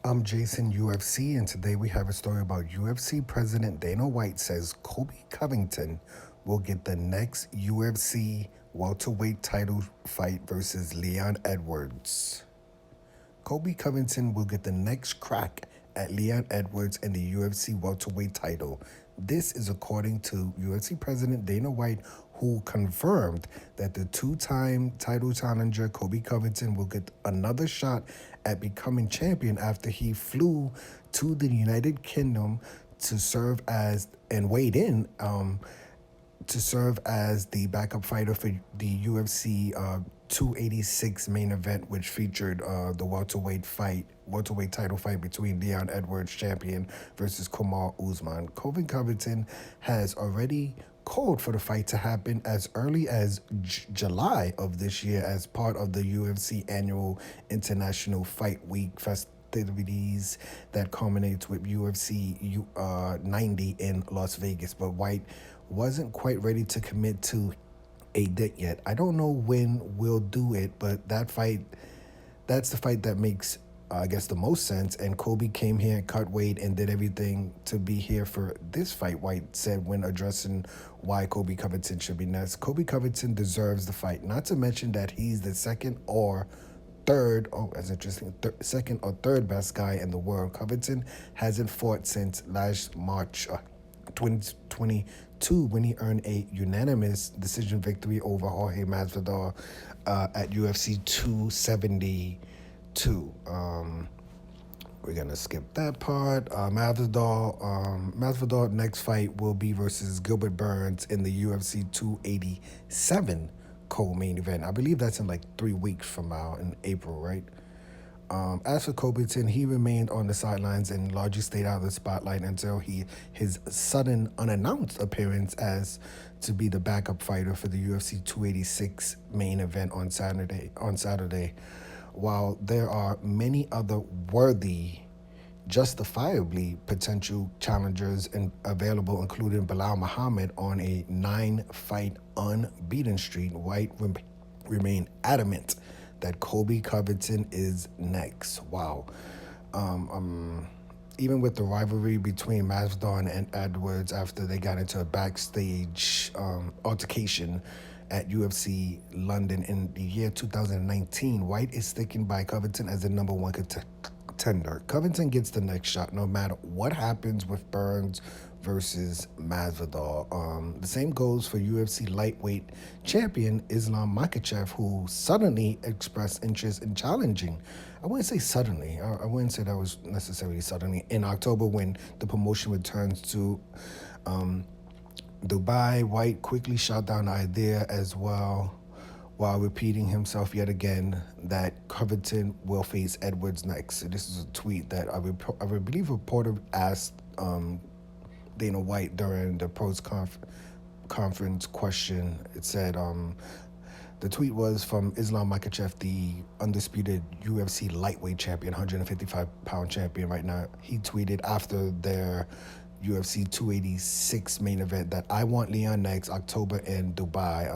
I'm Jason UFC, and today we have a story about UFC President Dana White says Colby Covington will get the next UFC welterweight title fight versus Leon Edwards. Colby Covington will get the next crack at Leon Edwards in the UFC welterweight title. This is according to UFC President Dana White, who confirmed that the two-time title challenger Colby Covington will get another shot at becoming champion after he flew to the United Kingdom to serve as and weighed in to serve as the backup fighter for the UFC 286 main event, which featured the welterweight title fight between Leon Edwards, champion, versus Kumar Usman. Colby Covington has already called for the fight to happen as early as July of this year as part of the UFC annual International Fight Week festivities that culminates with UFC 90 in Las Vegas. But White wasn't quite ready to commit to a date yet. I don't know when we'll do it, but that's the fight that makes, I guess, the most sense. And Colby came here and cut weight and did everything to be here for this fight, White said when addressing why Colby Covington should be next. Colby Covington deserves the fight, not to mention that he's the second or third best guy in the world. Covington hasn't fought since last March 2022 when he earned a unanimous decision victory over Jorge Masvidal at UFC 272. We're gonna skip that part. Masvidal next fight will be versus Gilbert Burns in the UFC 287 co-main event. I believe that's in like 3 weeks from now in April, right? As for Covington, he remained on the sidelines and largely stayed out of the spotlight until his sudden unannounced appearance as to be the backup fighter for the UFC 286 main event on Saturday. While there are many other worthy, justifiably potential challengers available, including Bilal Muhammad on a 9-fight unbeaten streak, White remained adamant that Colby Covington is next. Wow. Even with the rivalry between Masvidal and Edwards after they got into a backstage altercation at UFC London in the year 2019, White is sticking by Covington as the number one contender. Covington gets the next shot no matter what happens with Burns versus Masvidal. The same goes for UFC lightweight champion Islam Makhachev, who suddenly expressed interest in challenging. I wouldn't say suddenly. I wouldn't say that was necessarily suddenly. In October, when the promotion returns to Dubai, White quickly shot down the idea as well, while repeating himself yet again that Covington will face Edwards next. So this is a tweet that I believe a reporter asked Dana White during the post-conference question. It said, the tweet was from Islam Makhachev, the undisputed UFC lightweight champion, 155-pound champion right now. He tweeted after their UFC 286 main event that I want Leon next October in Dubai.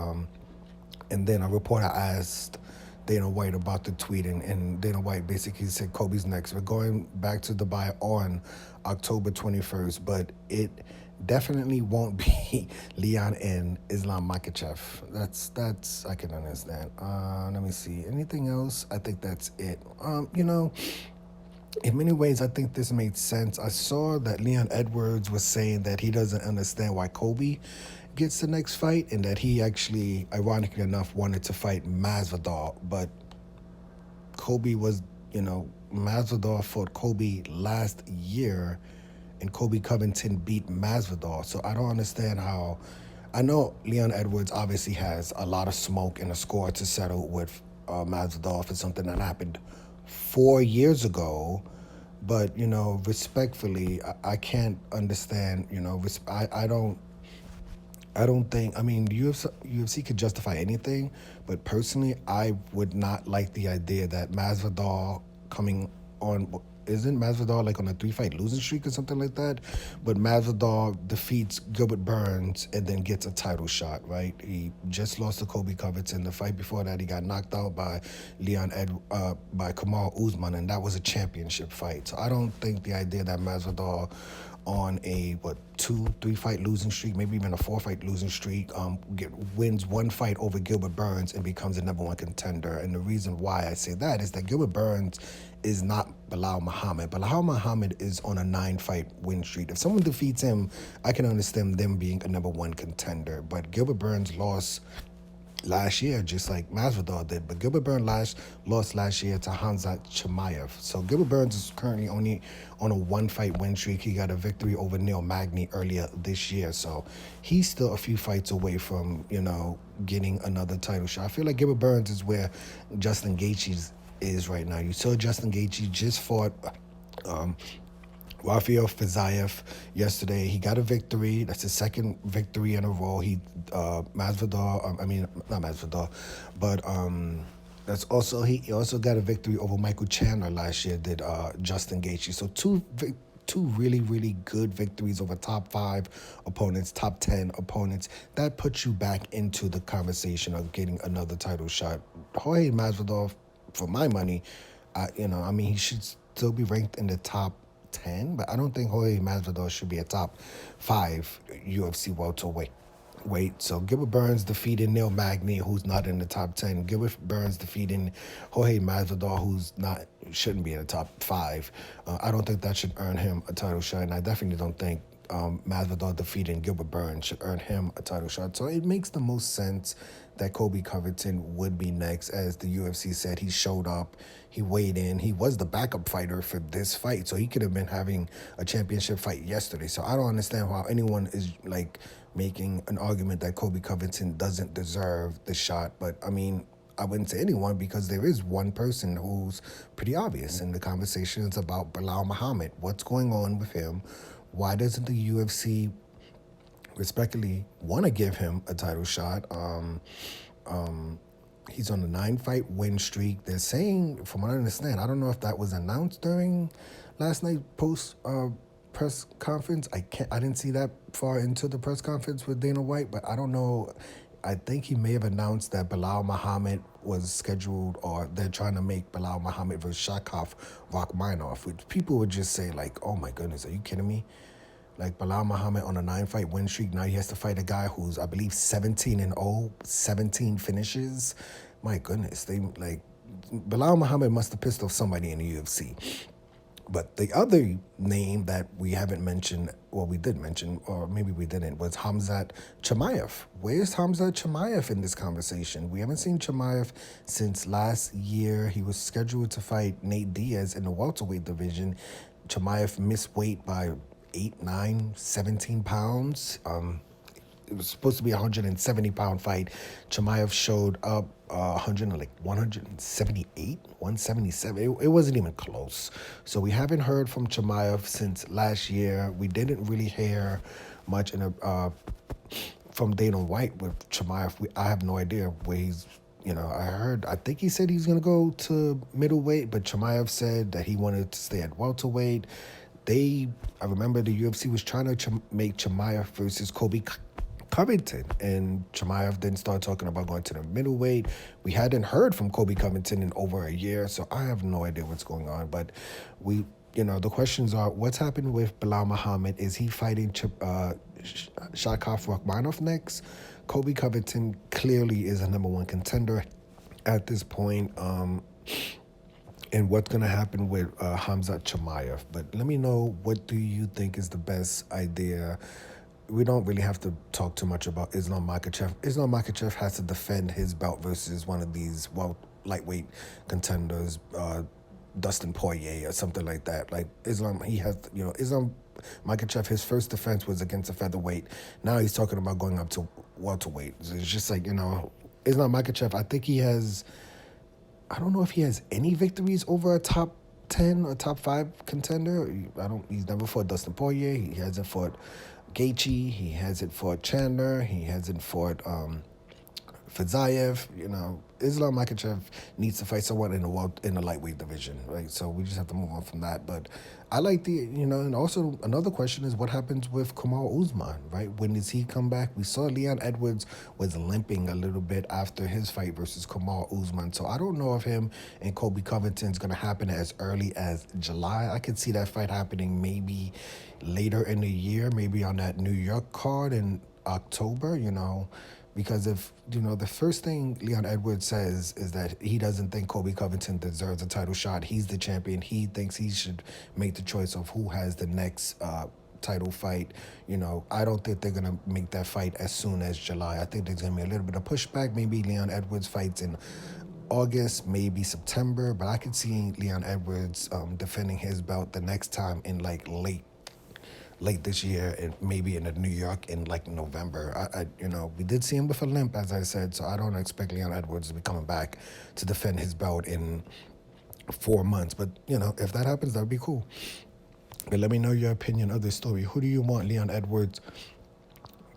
And then a reporter asked Dana White about the tweet, and Dana White basically said Colby's next. We're going back to Dubai on October 21st, but it definitely won't be Leon and Islam Makhachev. That's I can understand. Let me see. Anything else? I think that's it. In many ways, I think this made sense. I saw that Leon Edwards was saying that he doesn't understand why Colby gets the next fight, and that he actually, ironically enough, wanted to fight Masvidal, but Colby was, Masvidal fought Colby last year, and Colby Covington beat Masvidal. So I don't understand how. I know Leon Edwards obviously has a lot of smoke and a score to settle with Masvidal for something that happened 4 years ago. But, respectfully, I can't understand, I don't think, UFC could justify anything, but personally, I would not like the idea that Masvidal coming on isn't Masvidal like on a 3-fight losing streak or something like that? But Masvidal defeats Gilbert Burns and then gets a title shot, right? He just lost to Colby Covington. The fight before that, he got knocked out by by Kamal Usman, and that was a championship fight. So I don't think the idea that Masvidal on a 2-3 fight losing streak, maybe even a 4-fight losing streak, wins one fight over Gilbert Burns and becomes the #1 contender. And the reason why I say that is that Gilbert Burns is not Bilal Muhammad. Bilal Muhammad is on a 9-fight win streak. If someone defeats him, I can understand them being a #1 contender. But Gilbert Burns lost last year, just like Masvidal did. But Gilbert Burns lost last year to Hamzat Chimaev. So Gilbert Burns is currently only on a 1-fight win streak. He got a victory over Neil Magny earlier this year. So he's still a few fights away from, getting another title shot. I feel like Gilbert Burns is where Justin Gaethje is right now. You saw Justin Gaethje just fought Rafael Fiziev yesterday. He got a victory. That's his second victory in a row. Masvidal. Not Masvidal, but that's also he also got a victory over Michael Chandler last year. Did Justin Gaethje? So two really, really good victories over top 5 opponents, top 10 opponents. That puts you back into the conversation of getting another title shot. Jorge Masvidal, for my money, he should still be ranked in the top 10, but I don't think Jorge Masvidal should be a top 5 UFC welterweight. So Gilbert Burns defeated Neil Magny, who's not in the top 10. Gilbert Burns defeating Jorge Masvidal, shouldn't be in the top 5. I don't think that should earn him a title shot, and I definitely don't think Masvidal defeating Gilbert Burns should earn him a title shot. So it makes the most sense that Colby Covington would be next. As the UFC said, he showed up, he weighed in, he was the backup fighter for this fight, so he could have been having a championship fight yesterday. So I don't understand how anyone is making an argument that Colby Covington doesn't deserve the shot. But I wouldn't say anyone, because there is one person who's pretty obvious, and the conversation is about Bilal Muhammad. What's going on with him? Why doesn't the UFC respectfully want to give him a title shot? He's on a 9-fight win streak. They're saying, from what I understand, I don't know if that was announced during last night's post press conference. I didn't see that far into the press conference with Dana White, but I don't know. I think he may have announced that Bilal Muhammad was scheduled, or they're trying to make Bilal Muhammad versus Shakov Rachmanov, which people would just say, oh my goodness, are you kidding me? Bilal Muhammad on a 9-fight win streak. Now he has to fight a guy who's, I believe, 17-0, 17 finishes. My goodness, Bilal Muhammad must have pissed off somebody in the UFC. But the other name that we haven't mentioned, well, we did mention, or maybe we didn't, was Hamzat Chimaev. Where's Hamzat Chimaev in this conversation? We haven't seen Chimaev since last year. He was scheduled to fight Nate Diaz in the welterweight division. Chimaev missed weight by 8, 9, 17 pounds. It was supposed to be a 170-pound fight. Chimaev showed up 178, 177. It wasn't even close. So we haven't heard from Chimaev since last year. We didn't really hear much from Dana White with Chimaev. I have no idea where he's. I think he said he's going to go to middleweight, but Chimaev said that he wanted to stay at welterweight. I remember the UFC was trying to make Chimaev versus Colby Covington, and Chimaev then started talking about going to the middleweight. We hadn't heard from Colby Covington in over a year, so I have no idea what's going on. But the questions are, what's happened with Bilal Muhammad? Is he fighting Shakov Rachmanov next? Colby Covington clearly is a #1 contender at this point. And what's going to happen with Hamzat Chimaev. But let me know, what do you think is the best idea? We don't really have to talk too much about Islam Makhachev. Islam Makhachev has to defend his belt versus one of these lightweight contenders, Dustin Poirier or something like that. Islam Makhachev, his first defense was against a featherweight. Now he's talking about going up to welterweight. So it's just Islam Makhachev, I think he has, I don't know if he has any victories over a top 10 or top 5 contender. He's never fought Dustin Poirier. He hasn't fought Gaethje. He hasn't fought Chandler. He hasn't fought Fiziev. Islam Makhachev needs to fight someone in the lightweight division, right? So we just have to move on from that. But I like and also another question is what happens with Kamaru Usman, right? When does he come back? We saw Leon Edwards was limping a little bit after his fight versus Kamaru Usman. So I don't know if him and Colby Covington is going to happen as early as July. I could see that fight happening maybe later in the year, maybe on that New York card in October, because if the first thing Leon Edwards says is that he doesn't think Colby Covington deserves a title shot. He's the champion. He thinks he should make the choice of who has the next title fight. I don't think they're gonna make that fight as soon as July. I think there's gonna be a little bit of pushback. Maybe Leon Edwards fights in August, maybe September, but I could see Leon Edwards defending his belt the next time in like late this year, and maybe in New York in like November. We did see him with a limp, as I said, so I don't expect Leon Edwards to be coming back to defend his belt in 4 months. But if that happens, that would be cool. But let me know your opinion of this story. Who do you want Leon Edwards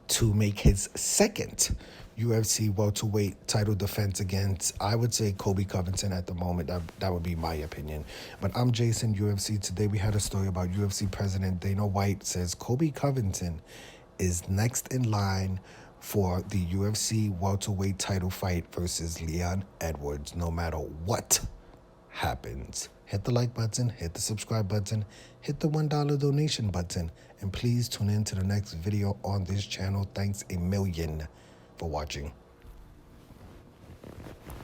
to make his second UFC welterweight title defense against? I would say Colby Covington at the moment. That would be my opinion. But I'm Jason, UFC. Today we had a story about UFC President Dana White says Colby Covington is next in line for the UFC welterweight title fight versus Leon Edwards, no matter what happens. Hit the like button, hit the subscribe button, hit the $1 donation button, and please tune in to the next video on this channel. Thanks a million for watching.